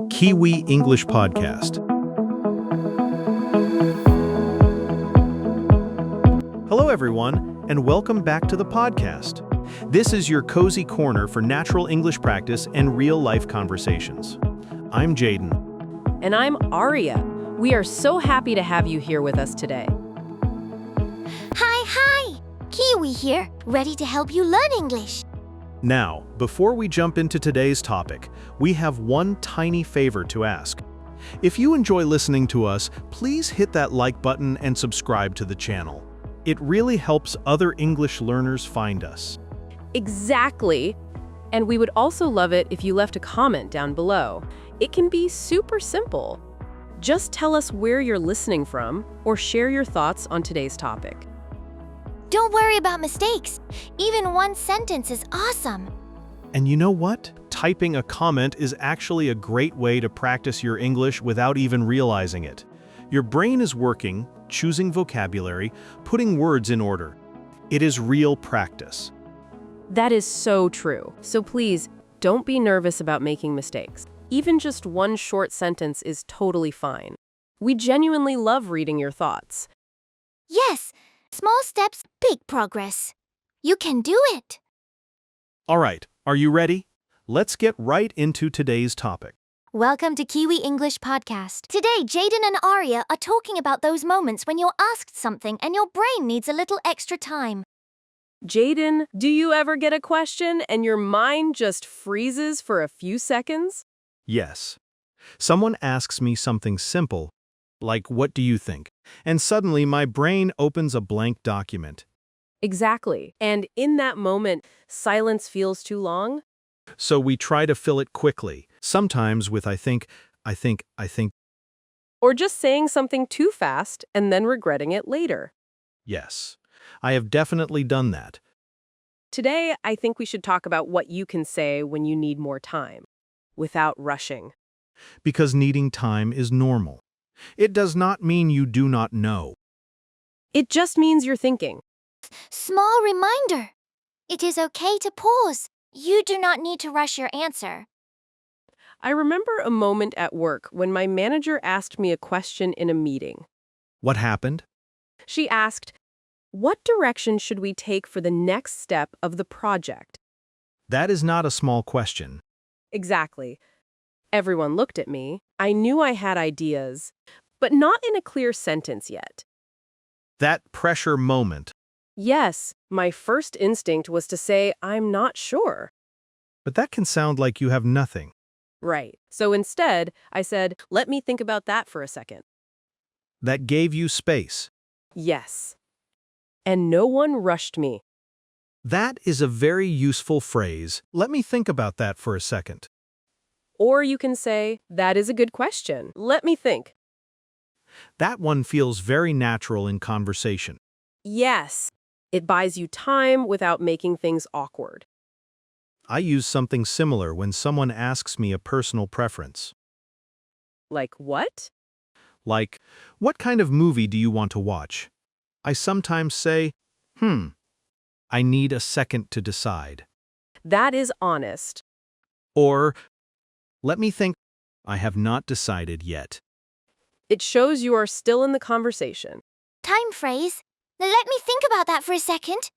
Kiwi English Podcast. Hello, everyone, and welcome back to the podcast. This is your cozy corner for natural English practice and real-life conversations. I'm Jayden. And I'm Aria. We are so happy to have you here with us today. Hi! Kiwi here, ready to help you learn English. Now, before we jump into today's topic, we have one tiny favor to ask. If you enjoy listening to us, please hit that like button and subscribe to the channel. It really helps other English learners find us. Exactly. And we would also love it if you left a comment down below. It can be super simple. Just tell us where you're listening from or share your thoughts on today's topic. Don't worry about mistakes. Even one sentence is awesome. And you know what? Typing a comment is actually a great way to practice your English without even realizing it. Your brain is working, choosing vocabulary, putting words in order. It is real practice. That is so true. So please, don't be nervous about making mistakes. Even just one short sentence is totally fine. We genuinely love reading your thoughts. Yes, small steps, big progress. You can do it. All right, are you ready? Let's get right into today's topic. Welcome to Kiwi English Podcast. Today, Jayden and Aria are talking about those moments when you're asked something and your brain needs a little extra time. Jayden, do you ever get a question and your mind just freezes for a few seconds? Yes. Someone asks me something simple, like, what do you think? And suddenly my brain opens a blank document. Exactly. And in that moment, silence feels too long. So we try to fill it quickly, sometimes with I think. Or just saying something too fast and then regretting it later. Yes, I have definitely done that. Today, I think we should talk about what you can say when you need more time, without rushing. Because needing time is normal. It does not mean you do not know. It just means you're thinking. Small reminder. It is okay to pause. You do not need to rush your answer. I remember a moment at work when my manager asked me a question in a meeting. What happened? She asked, "What direction should we take for the next step of the project?" That is not a small question. Exactly. Everyone looked at me. I knew I had ideas, but not in a clear sentence yet. That pressure moment. Yes, my first instinct was to say, "I'm not sure." But that can sound like you have nothing. Right. So instead, I said, "Let me think about that for a second." That gave you space. Yes. And no one rushed me. That is a very useful phrase. Let me think about that for a second. Or you can say, "That is a good question. Let me think." That one feels very natural in conversation. Yes. It buys you time without making things awkward. I use something similar when someone asks me a personal preference. Like what? Like, what kind of movie do you want to watch? I sometimes say, I need a second to decide. That is honest. Or, let me think, I have not decided yet. It shows you are still in the conversation. Time phrase. Let me think about that for a second.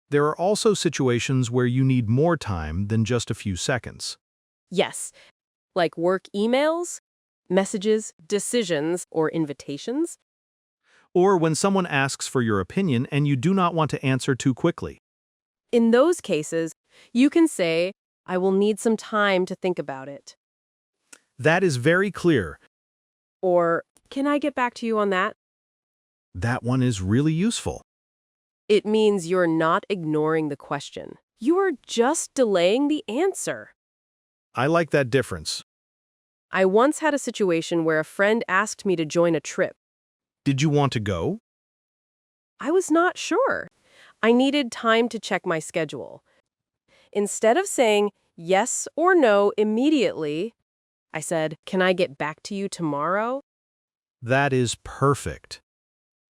There are also situations where you need more time than just a few seconds. Yes. Like work emails, messages, decisions, or invitations. Or when someone asks for your opinion and you do not want to answer too quickly. In those cases, you can say, "I will need some time to think about it." That is very clear. Or, "Can I get back to you on that?" That one is really useful. It means you're not ignoring the question. You are just delaying the answer. I like that difference. I once had a situation where a friend asked me to join a trip. Did you want to go? I was not sure. I needed time to check my schedule. Instead of saying yes or no immediately, I said, "Can I get back to you tomorrow?" That is perfect.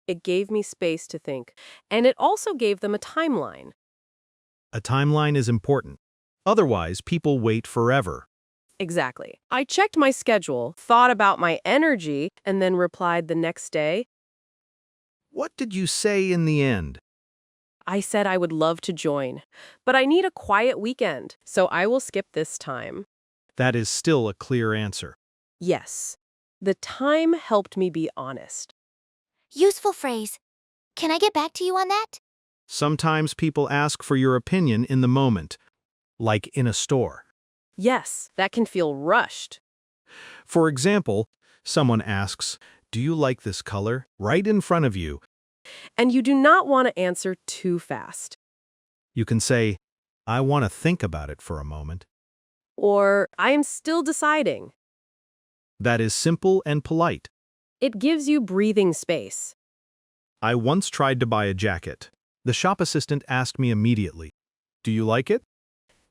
It gave me space to think, and it also gave them a timeline. A timeline is important. Otherwise, people wait forever. Exactly. I checked my schedule, thought about my energy, and then replied the next day. What did you say in the end? I said I would love to join, but I need a quiet weekend, so I will skip this time. That is still a clear answer. Yes, the time helped me be honest. Useful phrase. Can I get back to you on that? Sometimes people ask for your opinion in the moment, like in a store. Yes, that can feel rushed. For example, someone asks, "Do you like this color?" right in front of you. And you do not want to answer too fast. You can say, "I want to think about it for a moment." Or, I am still deciding. That is simple and polite. It gives you breathing space. I once tried to buy a jacket. The shop assistant asked me immediately, "Do you like it?"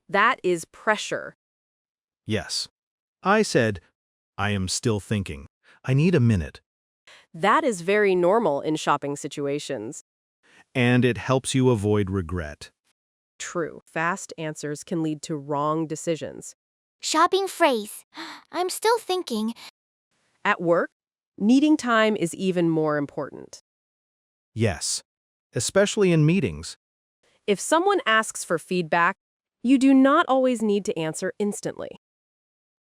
That is pressure. Yes. I said, "I am still thinking. I need a minute." That is very normal in shopping situations. And it helps you avoid regret. True, fast answers can lead to wrong decisions. Shopping phrase. I'm still thinking. At work, needing time is even more important. Yes. Especially in meetings. If someone asks for feedback, you do not always need to answer instantly.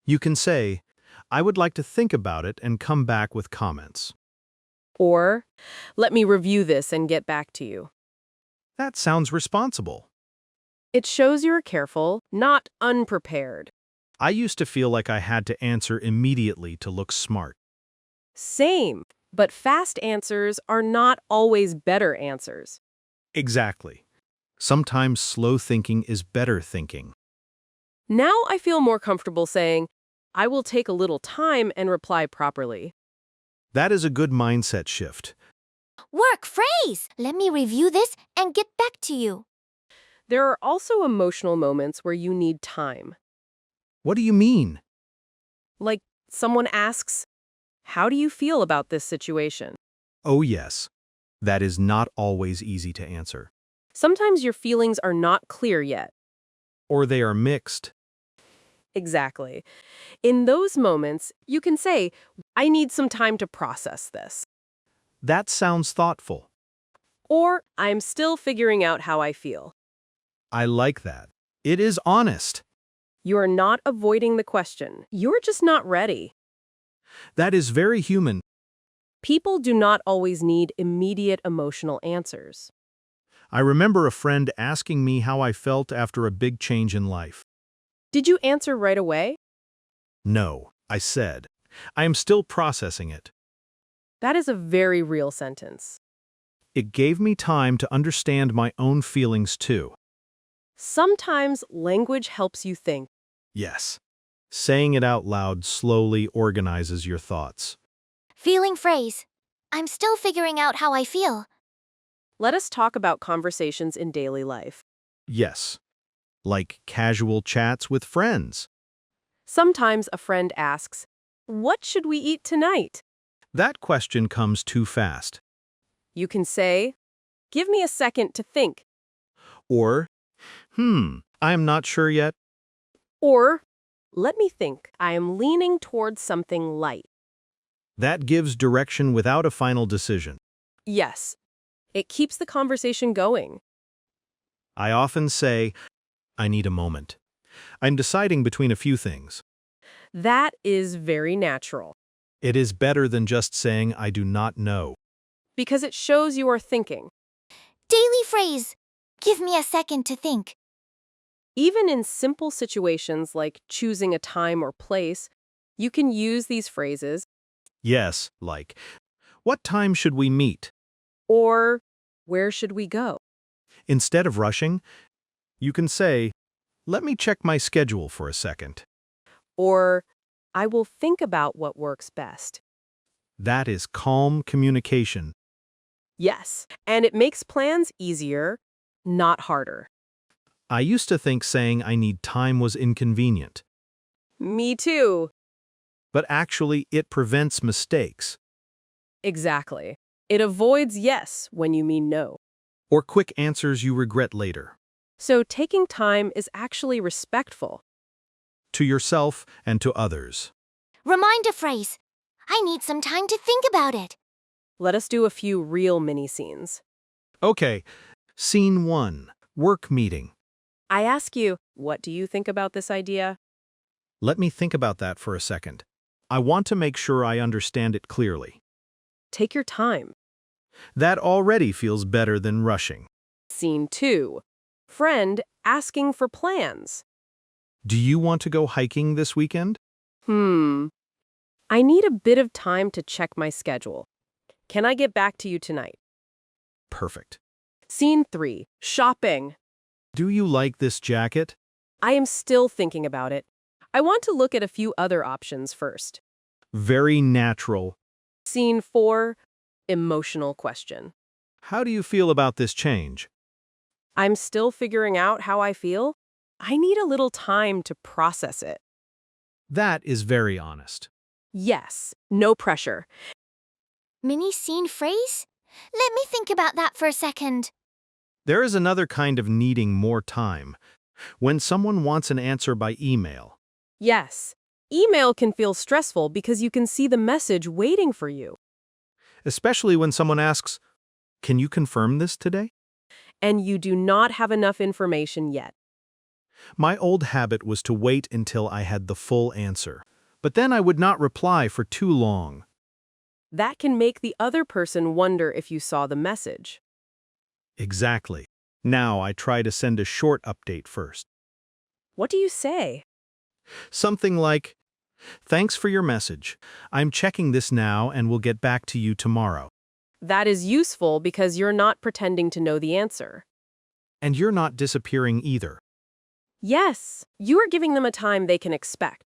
You can say, "I would like to think about it and come back with comments." Or, let me review this and get back to you. That sounds responsible. It shows you're careful, not unprepared. I used to feel like I had to answer immediately to look smart. Same, but fast answers are not always better answers. Exactly. Sometimes slow thinking is better thinking. Now I feel more comfortable saying, I will take a little time and reply properly. That is a good mindset shift. Work phrase. Let me review this and get back to you. There are also emotional moments where you need time. What do you mean? Like someone asks, how do you feel about this situation? Oh, yes. That is not always easy to answer. Sometimes your feelings are not clear yet. Or they are mixed. Exactly. In those moments, you can say, I need some time to process this. That sounds thoughtful. Or, I'm still figuring out how I feel. I like that. It is honest. You are not avoiding the question. You're just not ready. That is very human. People do not always need immediate emotional answers. I remember a friend asking me how I felt after a big change in life. Did you answer right away? No, I said. I am still processing it. That is a very real sentence. It gave me time to understand my own feelings too. Sometimes language helps you think. Yes. Saying it out loud slowly organizes your thoughts. Feeling phrase. I'm still figuring out how I feel. Let us talk about conversations in daily life. Yes. Like casual chats with friends. Sometimes a friend asks, what should we eat tonight? That question comes too fast. You can say, give me a second to think. Or, I am not sure yet. Or, let me think. I am leaning towards something light. That gives direction without a final decision. Yes, it keeps the conversation going. I often say, I need a moment. I'm deciding between a few things. That is very natural. It is better than just saying I do not know. Because it shows you are thinking. Daily phrase. Give me a second to think. Even in simple situations like choosing a time or place, you can use these phrases. Yes, like, what time should we meet? Or, where should we go? Instead of rushing, you can say, let me check my schedule for a second. Or, I will think about what works best. That is calm communication. Yes, and it makes plans easier, not harder. I used to think saying I need time was inconvenient. Me too. But actually, it prevents mistakes. Exactly. It avoids yes when you mean no. Or quick answers you regret later. So taking time is actually respectful. to yourself and to others. Reminder phrase. I need some time to think about it. Let us do a few real mini-scenes. Okay, scene 1, work meeting. I ask you, what do you think about this idea? Let me think about that for a second. I want to make sure I understand it clearly. Take your time. That already feels better than rushing. Scene 2. Friend asking for plans. Do you want to go hiking this weekend? I need a bit of time to check my schedule. Can I get back to you tonight? Perfect. Scene 3. Shopping. Do you like this jacket? I am still thinking about it. I want to look at a few other options first. Very natural. Scene 4. Emotional question. How do you feel about this change? I'm still figuring out how I feel. I need a little time to process it. That is very honest. Yes, no pressure. Mini scene phrase? Let me think about that for a second. There is another kind of needing more time. When someone wants an answer by email. Yes, email can feel stressful because you can see the message waiting for you. Especially when someone asks, "Can you confirm this today?" And you do not have enough information yet. My old habit was to wait until I had the full answer. But then I would not reply for too long. That can make the other person wonder if you saw the message. Exactly. Now I try to send a short update first. What do you say? Something like, "Thanks for your message. I'm checking this now and will get back to you tomorrow." That is useful because you're not pretending to know the answer. And you're not disappearing either. Yes, you are giving them a time they can expect.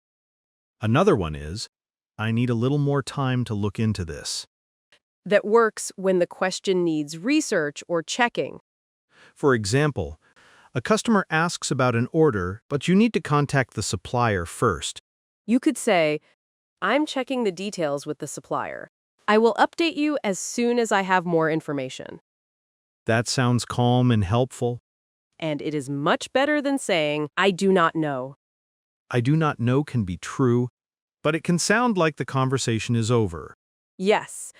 Another one is, "I need a little more time to look into this." That works when the question needs research or checking. For example, a customer asks about an order, but you need to contact the supplier first. You could say, I'm checking the details with the supplier. I will update you as soon as I have more information. That sounds calm and helpful. And it is much better than saying, I do not know. I do not know can be true, but it can sound like the conversation is over. Yes,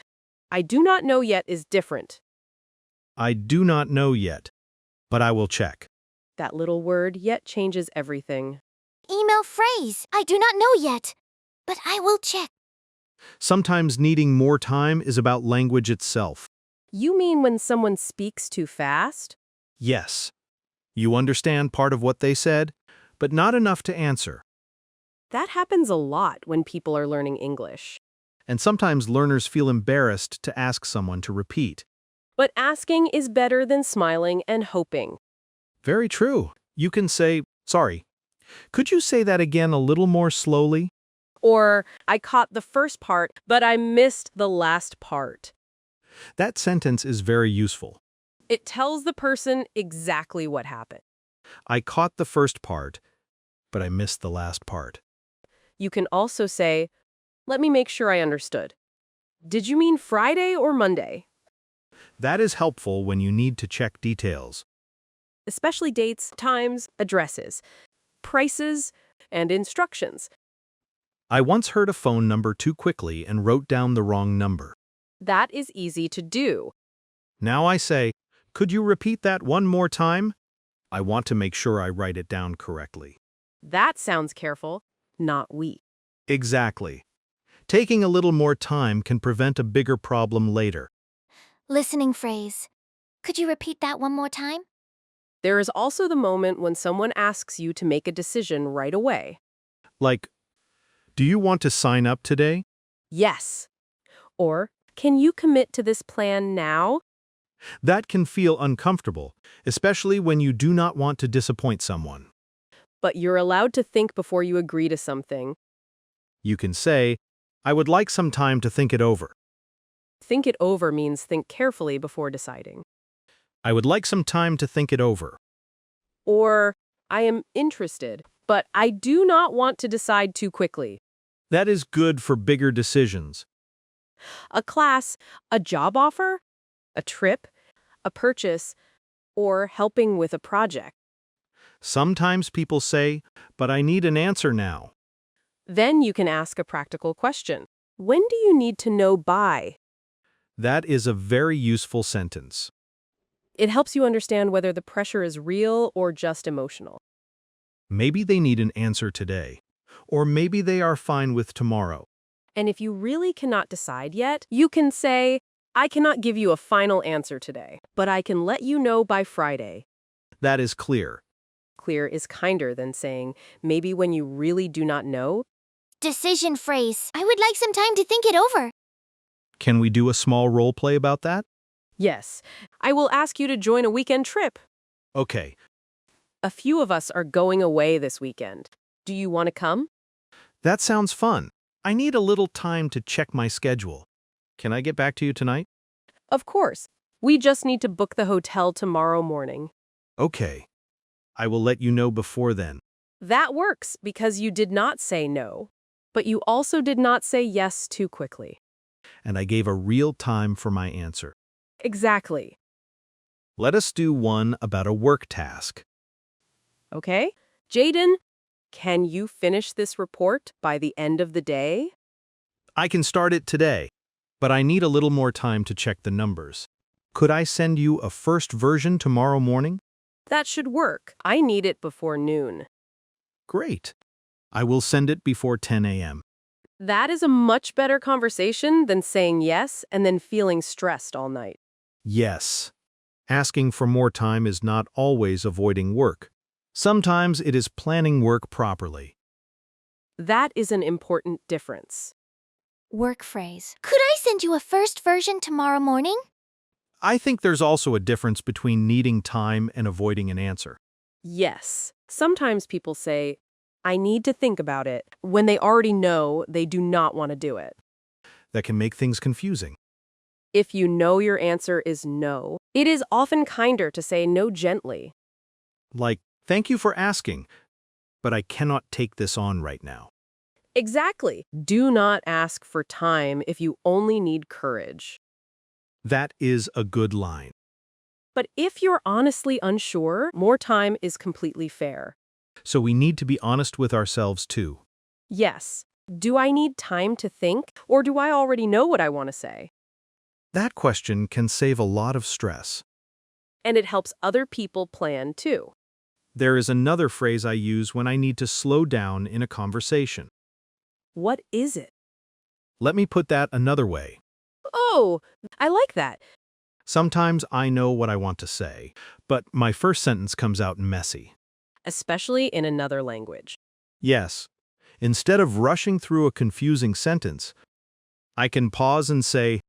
I do not know yet is different. I do not know yet, but I will check. That little word yet changes everything. Email phrase. I do not know yet, but I will check. Sometimes needing more time is about language itself. You mean when someone speaks too fast? Yes. You understand part of what they said, but not enough to answer. That happens a lot when people are learning English. And sometimes learners feel embarrassed to ask someone to repeat. But asking is better than smiling and hoping. Very true. You can say, "Sorry, could you say that again a little more slowly?" Or, I caught the first part, but I missed the last part. That sentence is very useful. It tells the person exactly what happened. I caught the first part, but I missed the last part. You can also say, let me make sure I understood. Did you mean Friday or Monday? That is helpful when you need to check details. Especially dates, times, addresses, prices, and instructions. I once heard a phone number too quickly and wrote down the wrong number. That is easy to do. Now I say, "Could you repeat that one more time?" I want to make sure I write it down correctly. That sounds careful, not weak. Exactly. Taking a little more time can prevent a bigger problem later. Listening phrase. Could you repeat that one more time? There is also the moment when someone asks you to make a decision right away. Like, "Do you want to sign up today?" Yes. Or, can you commit to this plan now? That can feel uncomfortable, especially when you do not want to disappoint someone. But you're allowed to think before you agree to something. You can say, "I would like some time to think it over." Think it over means think carefully before deciding. I would like some time to think it over. Or, I am interested, but I do not want to decide too quickly. That is good for bigger decisions. A class, a job offer, a trip, a purchase, or helping with a project. Sometimes people say, but I need an answer now. Then you can ask a practical question. When do you need to know by? That is a very useful sentence. It helps you understand whether the pressure is real or just emotional. Maybe they need an answer today, or maybe they are fine with tomorrow. And if you really cannot decide yet, you can say, I cannot give you a final answer today, but I can let you know by Friday. That is clear. Clear is kinder than saying, maybe when you really do not know. Decision phrase. I would like some time to think it over. Can we do a small role play about that? Yes, I will ask you to join a weekend trip. Okay, A few of us are going away this weekend. Do you want to come? that sounds fun. I need a little time to check my schedule. Can I get back to you tonight? Of course. We just need to book the hotel tomorrow morning. Okay. I will let you know before then. That works because you did not say no, but you also did not say yes too quickly. And I gave a real time for my answer. Exactly. Let us do one about a work task. Okay? Jayden, can you finish this report by the end of the day? I can start it today, but I need a little more time to check the numbers. Could I send you a first version tomorrow morning? That should work. I need it before noon. Great. I will send it before 10 a.m. That is a much better conversation than saying yes and then feeling stressed all night. Yes. Asking for more time is not always avoiding work. Sometimes it is planning work properly. That is an important difference. Work phrase. Could I send you a first version tomorrow morning? I think there's also a difference between needing time and avoiding an answer. Yes. Sometimes people say, I need to think about it, when they already know they do not want to do it. That can make things confusing. If you know your answer is no, it is often kinder to say no gently. Like, thank you for asking, but I cannot take this on right now. Exactly. Do not ask for time if you only need courage. That is a good line. But if you're honestly unsure, more time is completely fair. So we need to be honest with ourselves too. Yes. Do I need time to think, or do I already know what I want to say? That question can save a lot of stress. And it helps other people plan too. There is another phrase I use when I need to slow down in a conversation. What is it? Let me put that another way. Oh, I like that. Sometimes I know what I want to say, but my first sentence comes out messy. Especially in another language. Yes, instead of rushing through a confusing sentence, I can pause and say,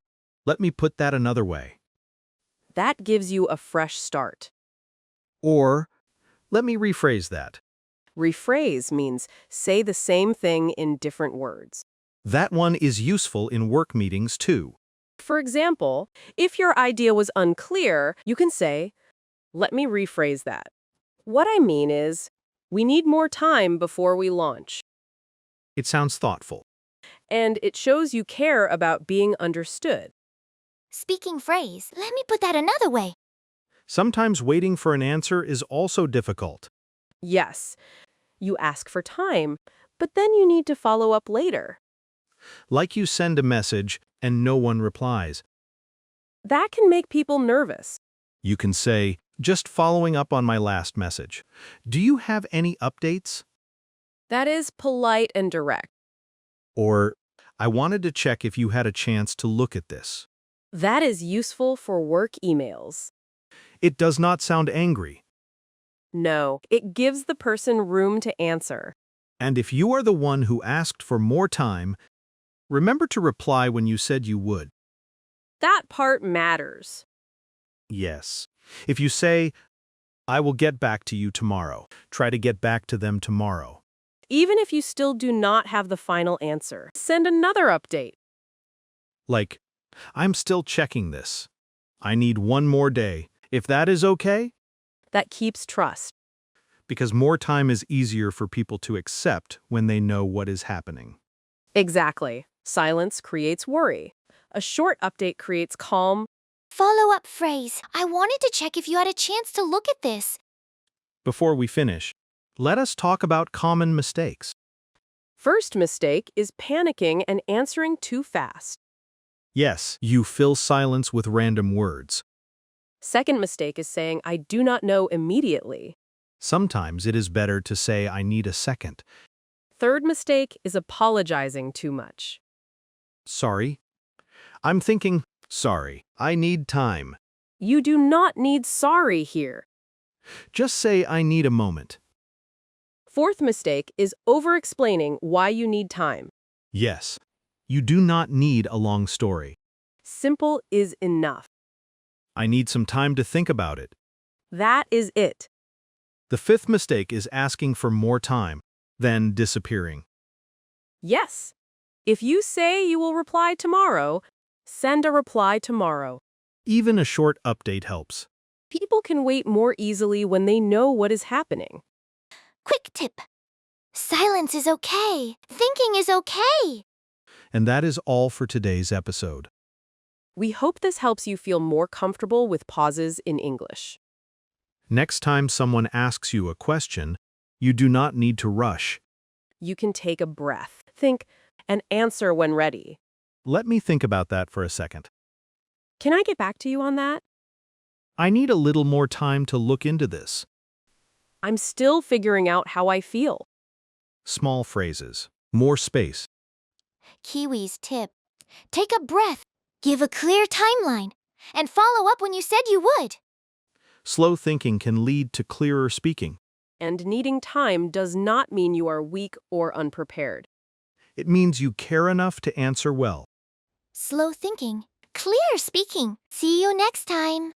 let me put that another way. That gives you a fresh start. Or, let me rephrase that. Rephrase means say the same thing in different words. That one is useful in work meetings too. For example, if your idea was unclear, you can say, let me rephrase that. What I mean is, we need more time before we launch. It sounds thoughtful. And it shows you care about being understood. Speaking phrase. Let me put that another way. Sometimes waiting for an answer is also difficult. Yes, you ask for time, but then you need to follow up later. Like you send a message and no one replies. That can make people nervous. You can say, just following up on my last message. Do you have any updates? That is polite and direct. Or, I wanted to check if you had a chance to look at this. That is useful for work emails. It does not sound angry. No, it gives the person room to answer. And if you are the one who asked for more time, remember to reply when you said you would. That part matters. Yes. If you say, I will get back to you tomorrow, try to get back to them tomorrow. Even if you still do not have the final answer, send another update. Like, I'm still checking this. I need one more day. If that is okay? That keeps trust. Because more time is easier for people to accept when they know what is happening. Exactly. Silence creates worry. A short update creates calm. Follow-up phrase. I wanted to check if you had a chance to look at this. Before we finish, let us talk about common mistakes. First mistake is panicking and answering too fast. Yes, you fill silence with random words. Second mistake is saying, I do not know immediately. Sometimes it is better to say, I need a second. Third mistake is apologizing too much. Sorry. I'm thinking, sorry, I need time. You do not need sorry here. Just say, I need a moment. Fourth mistake is over-explaining why you need time. Yes, you do not need a long story. Simple is enough. I need some time to think about it. That is it. The fifth mistake is asking for more time, then disappearing. Yes. If you say you will reply tomorrow, send a reply tomorrow. Even a short update helps. People can wait more easily when they know what is happening. Quick tip. Silence is okay. Thinking is okay. And that is all for today's episode. We hope this helps you feel more comfortable with pauses in English. Next time someone asks you a question, you do not need to rush. You can take a breath, think, and answer when ready. Let me think about that for a second. Can I get back to you on that? I need a little more time to look into this. I'm still figuring out how I feel. Small phrases. More space. Kiwi's tip. Take a breath. Give a clear timeline. And follow up when you said you would. Slow thinking can lead to clearer speaking. And needing time does not mean you are weak or unprepared. It means you care enough to answer well. Slow thinking. Clear speaking. See you next time.